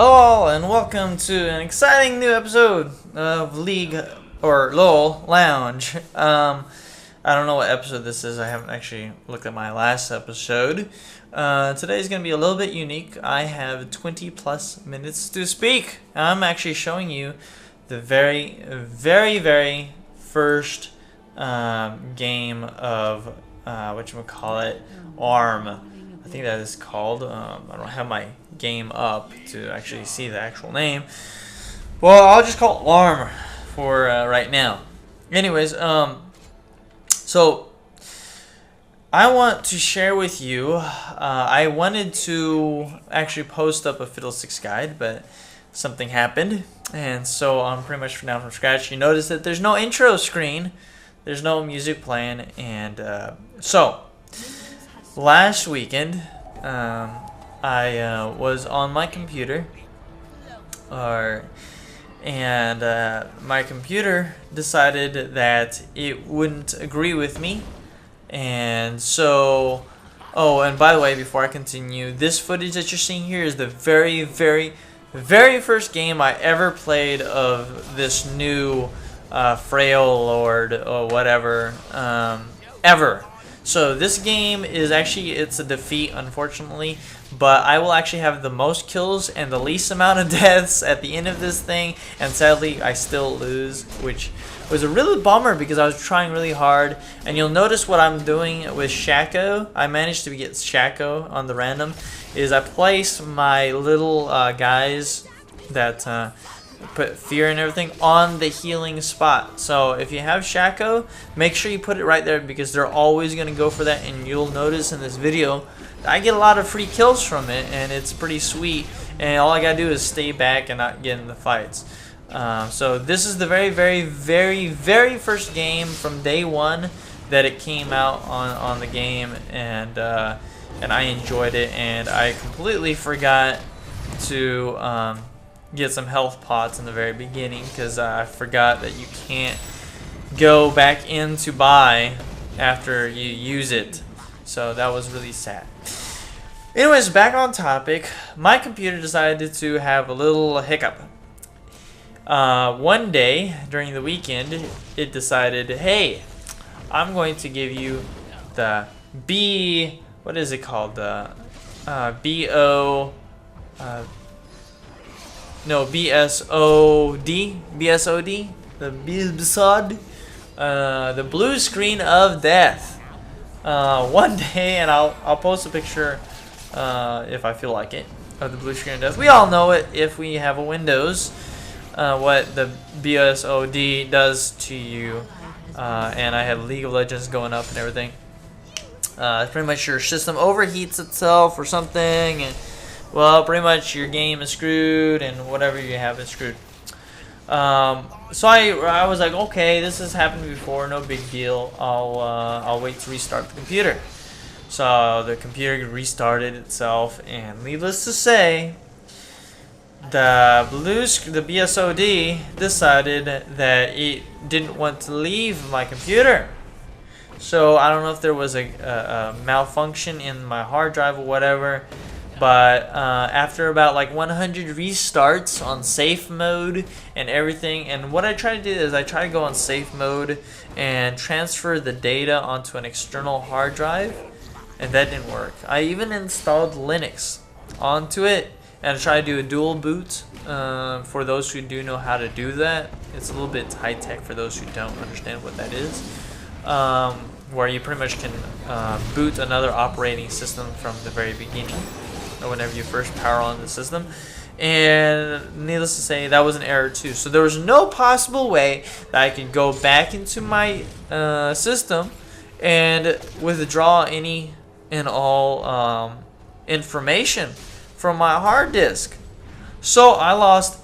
Hello and welcome to an exciting new episode of League or LoL Lounge. I don't know what episode this is. I haven't actually looked at my last episode. Today's going to be a little bit unique. I have 20 plus minutes to speak. I'm actually showing you the very first game of whatchamacallit, ARM. I think that is called. I don't have my game up to actually see the actual name. Well, I'll just call it ARM for right now. Anyways, so I want to share with you. I wanted to actually post up a Fiddlesticks guide, but something happened, and so I'm pretty much now from scratch. You notice that there's no intro screen, there's no music playing, and so. Last weekend, I was on my computer, and my computer decided that it wouldn't agree with me, and so, oh, and by the way, before I continue, this footage that you're seeing here is the very first game I ever played of this new Freljord or whatever, ever. So this game is actually, it's a defeat, unfortunately, but I will actually have the most kills and the least amount of deaths at the end of this thing, and sadly I still lose, which was a really bummer because I was trying really hard. And you'll notice what I'm doing with Shaco. I managed to get Shaco on the random, is I place my little guys that put fear and everything on the healing spot. So if you have Shaco, make sure you put it right there because they're always going to go for that. And you'll notice in this video I get a lot of free kills from it, and it's pretty sweet, and all I gotta do is stay back and not get in the fights. So this is the very first game from day one that it came out on the game, and I enjoyed it, and I completely forgot to get some health pots in the very beginning because I forgot that you can't go back in to buy after you use it. So that was really sad. Anyways, back on topic. My computer decided to have a little hiccup. One day during the weekend, it decided, hey, I'm going to give you the what is it called? The BSoD, the BSoD, the blue screen of death. One day, and I'll post a picture if I feel like it of the blue screen of death. We all know it if we have a Windows, what the BSoD does to you. And I had League of Legends going up and everything. Pretty much your system overheats itself or something, and well, pretty much your game is screwed, and whatever you have is screwed. So I was like, okay, this has happened before, no big deal. I'll wait to restart the computer. So the computer restarted itself, and needless to say, the BSoD decided that it didn't want to leave my computer. So I don't know if there was a malfunction in my hard drive or whatever. But after about like 100 restarts on safe mode and everything, and what I try to do is I try to go on safe mode and transfer the data onto an external hard drive, and that didn't work. I even installed Linux onto it and I tried to do a dual boot. For those who do know how to do that, it's a little bit high tech for those who don't understand what that is. Where you pretty much can boot another operating system from the very beginning whenever you first power on the system. And needless to say, that was an error too. So there was no possible way that I could go back into my system and withdraw any and all information from my hard disk. So I lost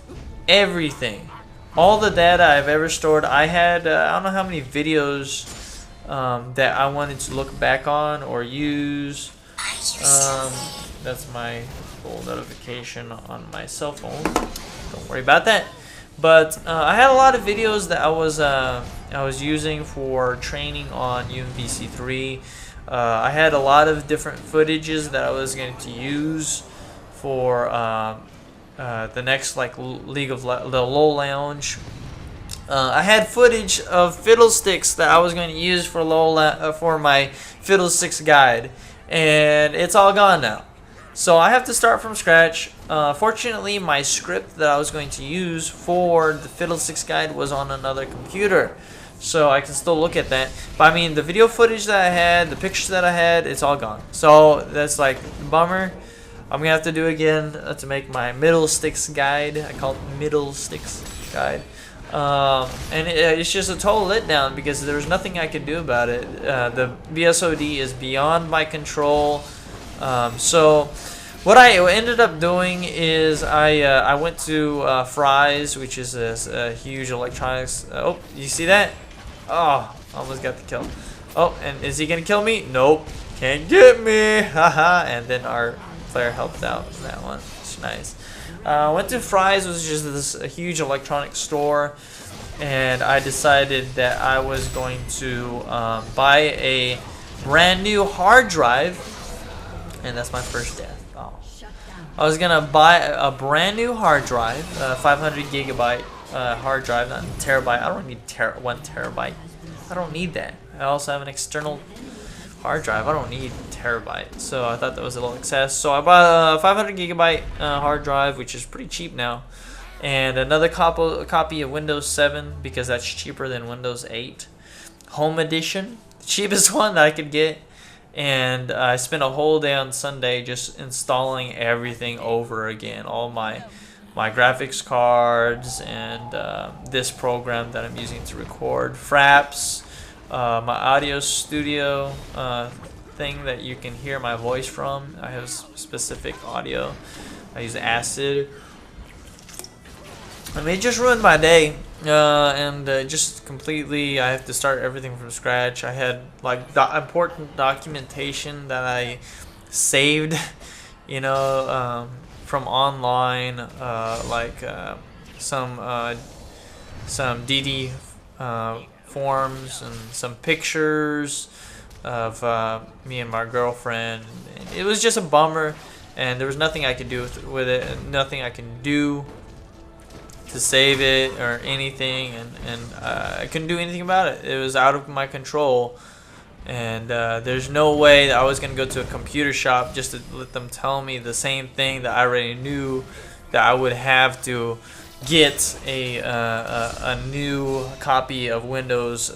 everything, all the data I've ever stored. I had I don't know how many videos that I wanted to look back on or use. That's my little notification on my cell phone. Don't worry about that. But I had a lot of videos that I was using for training on UMVC3. I had a lot of different footages that I was going to use for the next like the LoL Lounge. I had footage of fiddlesticks that I was going to use for LoL for my fiddlesticks guide, and it's all gone now. So I have to start from scratch. Fortunately, my script that I was going to use for the fiddlesticks guide was on another computer, so I can still look at that. But I mean, the video footage that I had, the pictures that I had, it's all gone. So that's like a bummer. I'm gonna have to do it again to make my middle sticks guide. I call it middle sticks guide. And it's just a total letdown because there's nothing I can do about it. The BSoD is beyond my control. So what I ended up doing is I went to Fry's, which is a huge electronics. Oh, you see that? Oh, almost got the kill. Oh, and is he gonna kill me? Nope, can't get me. Haha. And then our player helped out in that one. It's nice. Went to Fry's, which is this huge electronics store, and I decided that I was going to buy a brand new hard drive, and that's my first death. Oh. I was gonna buy a brand new hard drive, 500 gigabyte hard drive, not terabyte. I don't need 1 terabyte. I don't need that. I also have an external hard drive. I don't need terabyte, so I thought that was a little excess. So I bought a 500 gigabyte hard drive, which is pretty cheap now, and another copy of Windows 7 because that's cheaper than Windows 8 Home Edition, the cheapest one that I could get. And I spent a whole day on Sunday just installing everything over again, all my graphics cards and this program that I'm using to record, Fraps, my audio studio thing that you can hear my voice from. I have specific audio. I use Acid. I mean, it just ruined my day, and just completely, I have to start everything from scratch. I had like important documentation that I saved, you know, from online, like some DD forms and some pictures of me and my girlfriend. It was just a bummer, and there was nothing I could do with it, and nothing I can do to save it or anything, and I couldn't do anything about it. It was out of my control, and there's no way that I was gonna go to a computer shop just to let them tell me the same thing that I already knew, that I would have to get a new copy of Windows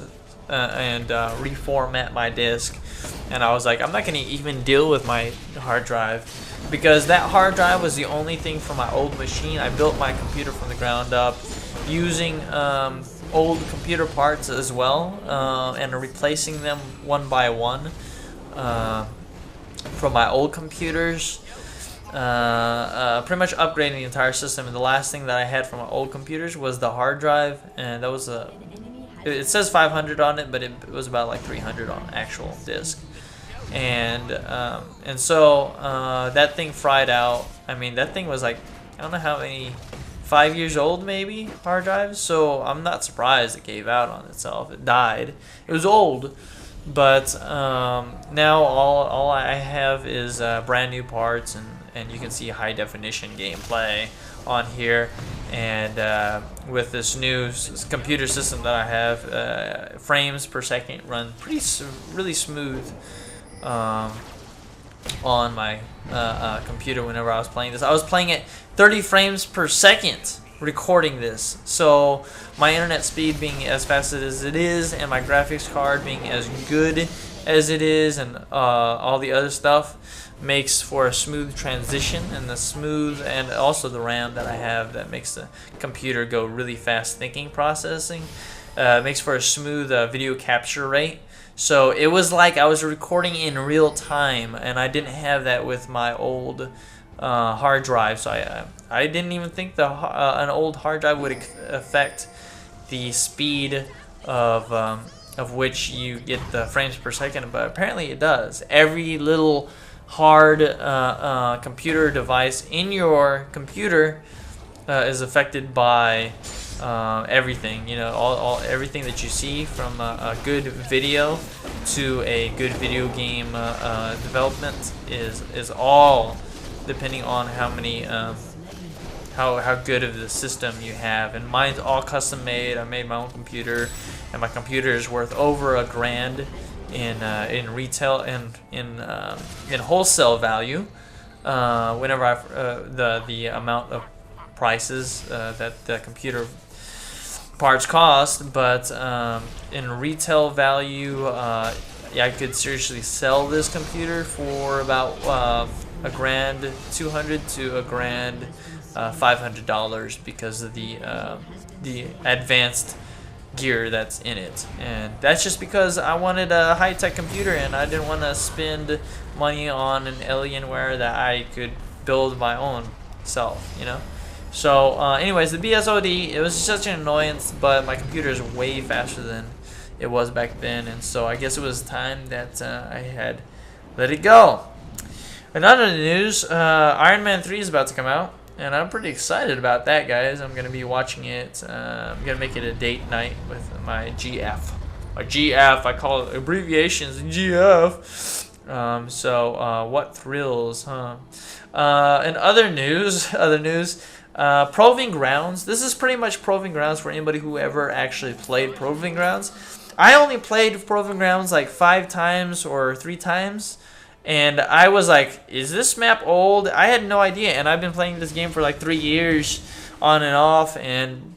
and reformat my disk. And I was like, I'm not gonna even deal with my hard drive, because that hard drive was the only thing from my old machine. I built my computer from the ground up using old computer parts as well, and replacing them one by one from my old computers. Pretty much upgrading the entire system. And the last thing that I had from my old computers was the hard drive, and that was it says 500 on it, but it was about like 300 on actual disk. And so that thing fried out. I mean, that thing was like, I don't know how many, 5 years old maybe, hard drives. So I'm not surprised it gave out on itself. It died. It was old, but now all I have is brand new parts, and you can see high definition gameplay on here. And with this new computer system that I have, frames per second run really smooth on my computer whenever I was playing this. I was playing at 30 frames per second recording this, so my internet speed being as fast as it is, and my graphics card being as good as it is, and all the other stuff makes for a smooth transition, and also the RAM that I have that makes the computer go really fast thinking processing, makes for a smooth video capture rate. So it was like I was recording in real time, and I didn't have that with my old hard drive. So I didn't even think an old hard drive would affect the speed of which you get the frames per second, but apparently it does. Every little hard computer device in your computer is affected by everything. You know, everything that you see, from a good video to a good video game development is all depending on how how good of the system you have. And mine's all custom made. I made my own computer, and my computer is worth over $1,000 in retail and in wholesale value. Whenever the amount of prices that the computer parts cost, but in retail value, yeah, I could seriously sell this computer for about $1,200 to $1,500 because of the advanced gear that's in it. And that's just because I wanted a high-tech computer and I didn't want to spend money on an Alienware that I could build my own self, you know. So anyways, the BSoD, it was such an annoyance, but my computer is way faster than it was back then, and so I guess it was time that I had let it go. In other news, Iron Man 3 is about to come out, and I'm pretty excited about that, guys. I'm going to be watching it. I'm going to make it a date night with my GF. My GF, I call it abbreviations, GF. What thrills, huh? In other news, Proving Grounds. This is pretty much Proving Grounds for anybody who ever actually played Proving Grounds. I only played Proving Grounds like 5 times or 3 times, and I was like, is this map old? I had no idea, and I've been playing this game for like 3 years on and off, and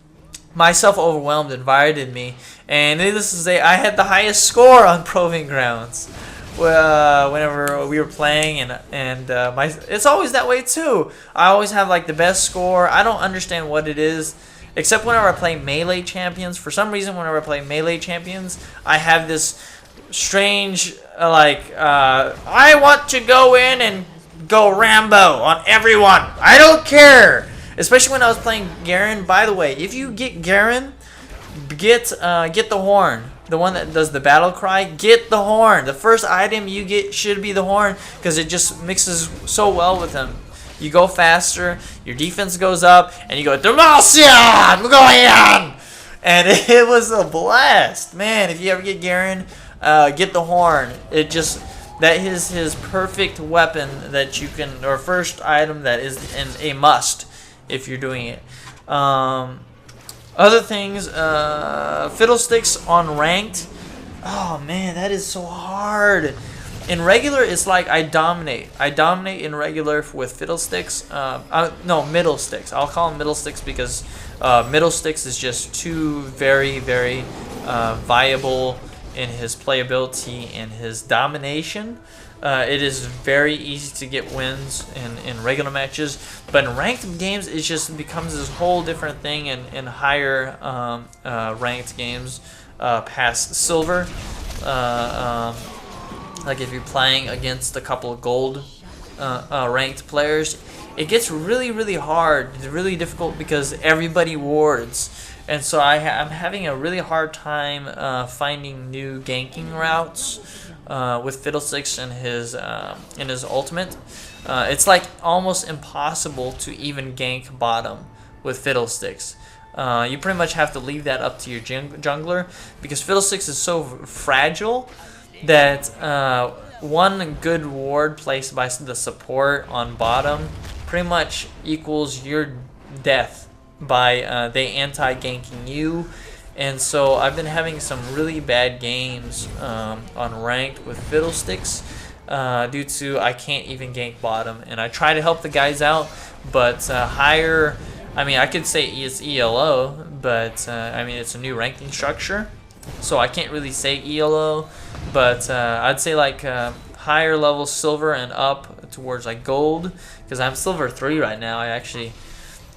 myself overwhelmed invited me, and needless to say, I had the highest score on Proving Grounds. Whenever we were playing, and it's always that way too. I always have like the best score. I don't understand what it is, except whenever I play melee champions. For some reason, whenever I play melee champions, I have this strange I want to go in and go Rambo on everyone. I don't care. Especially when I was playing Garen. By the way, if you get Garen, get the horn. The one that does the battle cry, get the horn. The first item you get should be the horn because it just mixes so well with him. You go faster, your defense goes up, and you go, Demacian, go in! And it was a blast. Man, if you ever get Garen, get the horn. That is his perfect weapon that you can, or first item that is a must if you're doing it. Other things, fiddlesticks on ranked. Oh man, that is so hard. In regular, it's like I dominate. I dominate in regular with fiddlesticks. No, middle sticks. I'll call them middle sticks because middle sticks is just too very viable in his playability and his domination. It is very easy to get wins in regular matches, but in ranked games, it just becomes this whole different thing in higher ranked games past silver. Like if you're playing against a couple of gold ranked players, it gets really hard. It's really difficult because everybody wards. And so I'm having a really hard time finding new ganking routes with Fiddlesticks in his ultimate. It's like almost impossible to even gank bottom with Fiddlesticks. You pretty much have to leave that up to your jungler because Fiddlesticks is so fragile that one good ward placed by the support on bottom pretty much equals your death by they anti-ganking you. And so I've been having some really bad games on ranked with Fiddlesticks due to I can't even gank bottom. And I try to help the guys out, but higher, I mean, I could say it's ELO, but I mean, it's a new ranking structure, so I can't really say ELO, but I'd say like higher level silver and up towards like gold, because I'm silver 3 right now.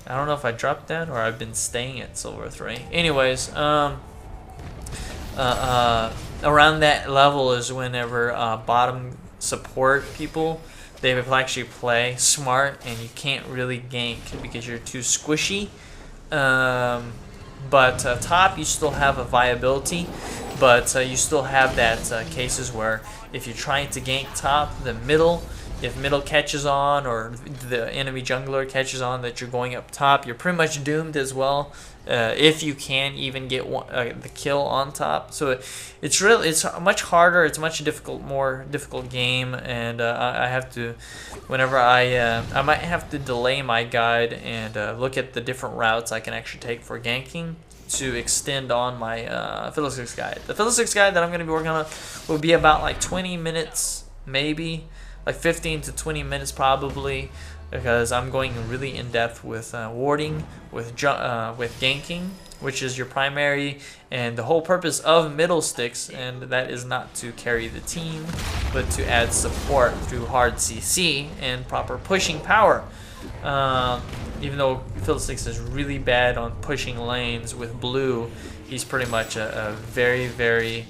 I don't know if I dropped that or I've been staying at silver 3. Anyways, around that level is whenever bottom support people, they will actually play smart and you can't really gank because you're too squishy. But top, you still have a viability, but you still have that cases where if you're trying to gank top, the middle if middle catches on or the enemy jungler catches on that you're going up top, you're pretty much doomed as well. If you can even get the kill on top, so it's much harder. It's a much more difficult game, and I have to, whenever I might have to delay my guide and look at the different routes I can actually take for ganking to extend on my Fiddlesticks guide. The Fiddlesticks guide that I'm going to be working on will be about like 20 minutes, maybe like 15 to 20 minutes probably, because I'm going really in depth with warding, with ganking, which is your primary and the whole purpose of middle sticks, and that is not to carry the team, but to add support through hard CC and proper pushing power. Even though Fiddlesticks is really bad on pushing lanes with blue, he's pretty much a very, very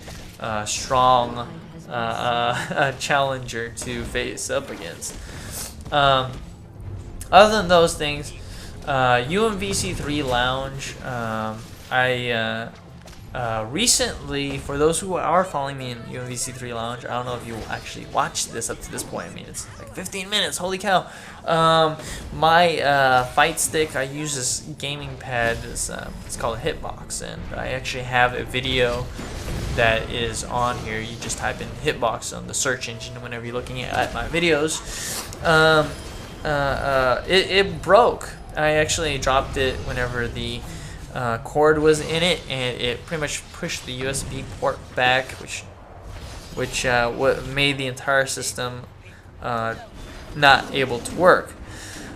strong challenger to face up against. Other than those things, UMVC3 Lounge, I recently, for those who are following me in UMVC3 Lounge, I don't know if you actually watched this up to this point. I mean, it's like 15 minutes, holy cow. My fight stick, I use this gaming pad, it's called a Hitbox, and I actually have a video that is on here. You just type in Hitbox on the search engine whenever you're looking at my videos. It broke. I actually dropped it whenever the cord was in it, and it pretty much pushed the USB port back, which what made the entire system not able to work.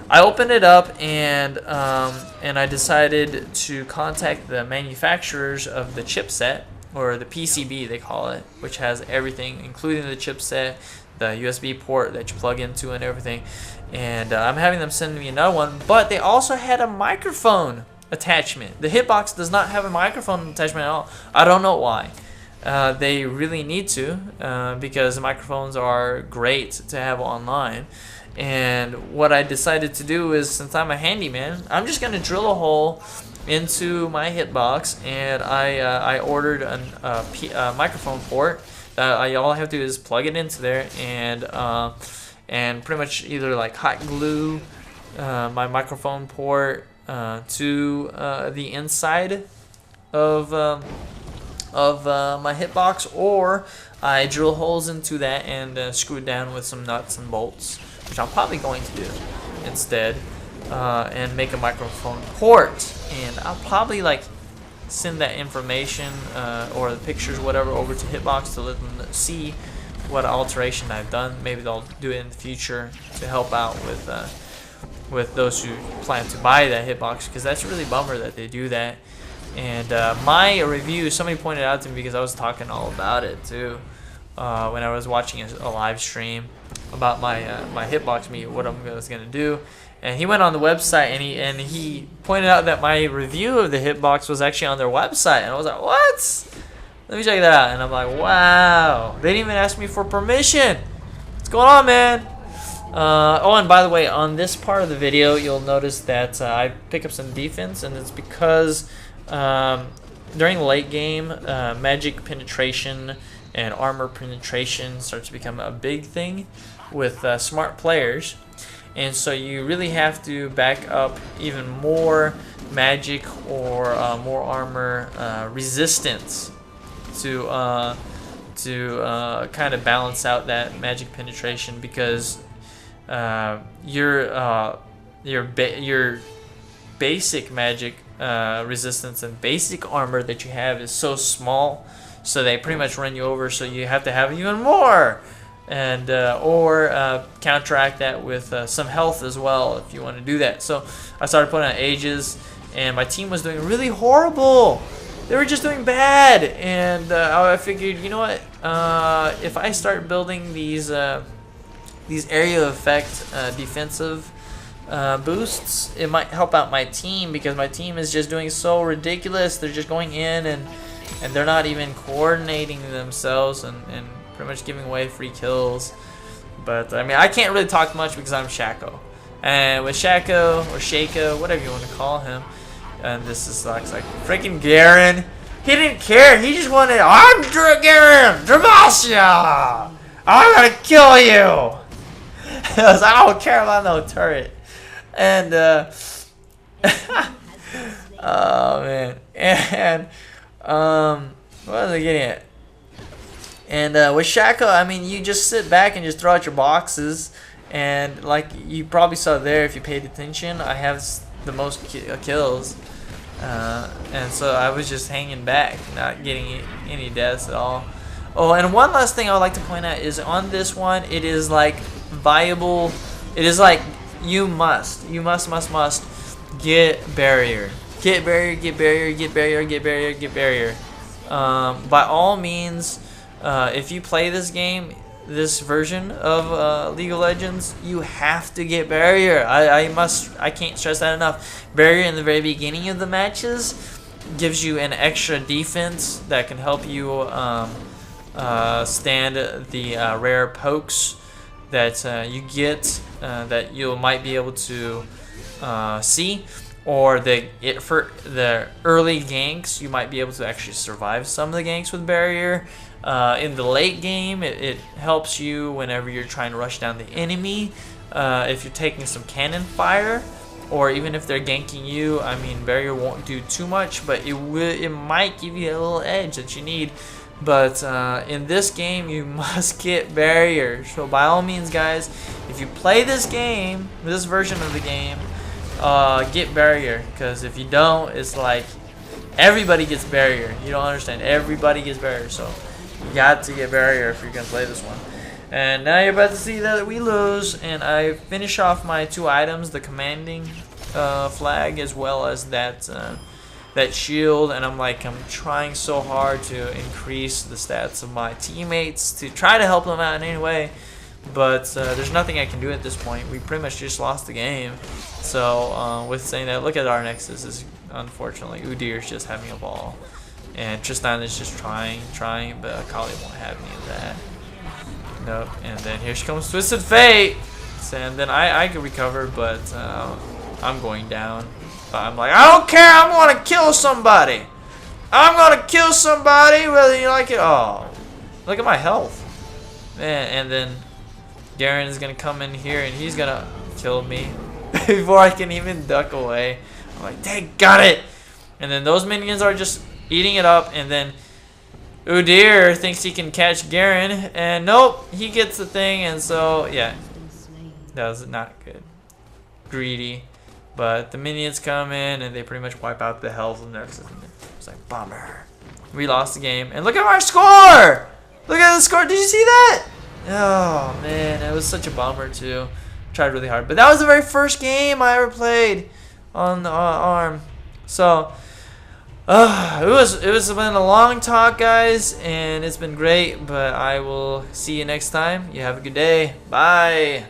I opened it up, and I decided to contact the manufacturers of the chipset, or the PCB they call it, which has everything including the chipset, the USB port that you plug into and everything, and I'm having them send me another one, but they also had a microphone attachment. The Hitbox does not have a microphone attachment at all. I don't know why. They really need to, because the microphones are great to have online. And what I decided to do is, since I'm a handyman, I'm just going to drill a hole into my Hitbox, and I ordered a microphone port. All I have to do is plug it into there, and pretty much either like hot glue my microphone port to the inside of my Hitbox, or I drill holes into that and screw it down with some nuts and bolts, which I'm probably going to do instead, and make a microphone port. And I'll probably like send that information or the pictures, whatever, over to Hitbox to let them see what alteration I've done. Maybe they'll do it in the future to help out with those who plan to buy that Hitbox, because that's really bummer that they do that. And my review, somebody pointed out to me, because I was talking all about it too when I was watching a live stream about my Hitbox meet, what I was gonna do. And he went on the website, and he pointed out that my review of the Hitbox was actually on their website, and I was like, what? Let me check that out. And I'm like, wow, they didn't even ask me for permission. What's going on, man? Oh, and by the way, on this part of the video, you'll notice that I pick up some defense, and it's because during late game, magic penetration and armor penetration starts to become a big thing with smart players. And so you really have to back up even more magic or more armor resistance to kind of balance out that magic penetration, because your basic magic resistance and basic armor that you have is so small, so they pretty much run you over. So you have to have even more, and or counteract that with some health as well if you want to do that. So I started putting on ages, and my team was doing really horrible. They were just doing bad, and I figured, you know what? If I start building these area effect defensive boosts, it might help out my team, because my team is just doing so ridiculous. They're just going in and they're not even coordinating themselves and pretty much giving away free kills. But I mean, I can't really talk much because I'm Shaco, and with Shaco or Shaco, whatever you want to call him, and this is like freaking Garen. He didn't care. He just wanted, I'm Garen Demacia. I'm gonna kill you. I don't care about no turret. And oh man. And what was I getting at? And with Shaco, I mean, you just sit back and just throw out your boxes, and like you probably saw there if you paid attention, I have the most kills, and so I was just hanging back, not getting any deaths at all. Oh, and one last thing I would like to point out is on this one, it is like viable. It is like you must get barrier. Get barrier, get barrier, get barrier, get barrier, get barrier. By all means, if you play this game, this version of League of Legends, you have to get barrier. I can't stress that enough. Barrier in the very beginning of the matches gives you an extra defense that can help you stand the rare pokes that you get that you might be able to see. Or for the early ganks, you might be able to actually survive some of the ganks with barrier. In the late game, it helps you whenever you're trying to rush down the enemy. If you're taking some cannon fire, or even if they're ganking you, I mean, barrier won't do too much, but it might give you a little edge that you need. But in this game, you must get barrier. So by all means, guys, if you play this game, this version of the game, get barrier, because if you don't, it's like everybody gets barrier. You don't understand. Everybody gets barrier, so you got to get barrier if you're gonna play this one. And now you're about to see that we lose, and I finish off my 2 items, the commanding flag as well as that shield, and I'm trying so hard to increase the stats of my teammates to try to help them out in any way. But there's nothing I can do at this point. We pretty much just lost the game. So with saying that, look at our Nexus. Is unfortunately Udyr is just having a ball, and Tristan is just trying, but Akali won't have any of that. Nope. And then here she comes, Twisted Fate. And then I can recover, but I'm going down. But I'm like, I don't care. I'm gonna kill somebody. I'm gonna kill somebody, whether you like it. Oh, look at my health, man. And then Garen is gonna come in here and he's gonna kill me before I can even duck away. I'm like, dang, got it. And then those minions are just eating it up, and then Udyr thinks he can catch Garen, and nope, he gets the thing. And so yeah, that was not good. Greedy. But the minions come in and they pretty much wipe out the health of Nexus. It's like, bummer. We lost the game. And look at our score! Look at the score. Did you see that? Oh, man. It was such a bummer, too. Tried really hard. But that was the very first game I ever played on the ARM. So, it's been a long talk, guys. And it's been great. But I will see you next time. You have a good day. Bye.